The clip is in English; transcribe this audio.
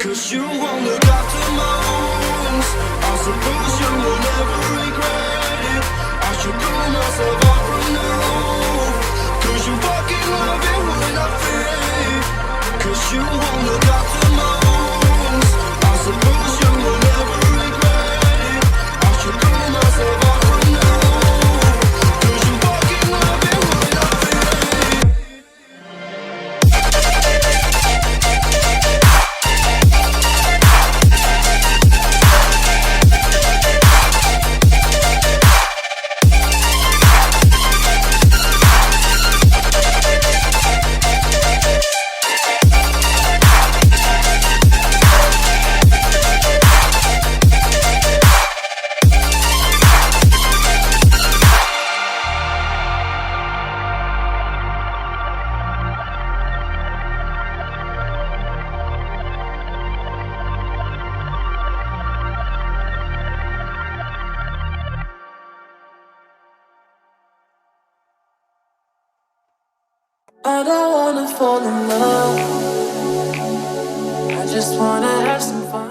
'Cause you won't look after my wounds. I suppose you will never regret it. I should pull myself out from the roof. 'Cause you fucking love it when I feel. 'Cause you won't look after my wounds. I suppose you will never regret it. I should pull myself out from the roof. 'Cause you fucking love it when I feel. I don't wanna fall in love. I just wanna have some fun.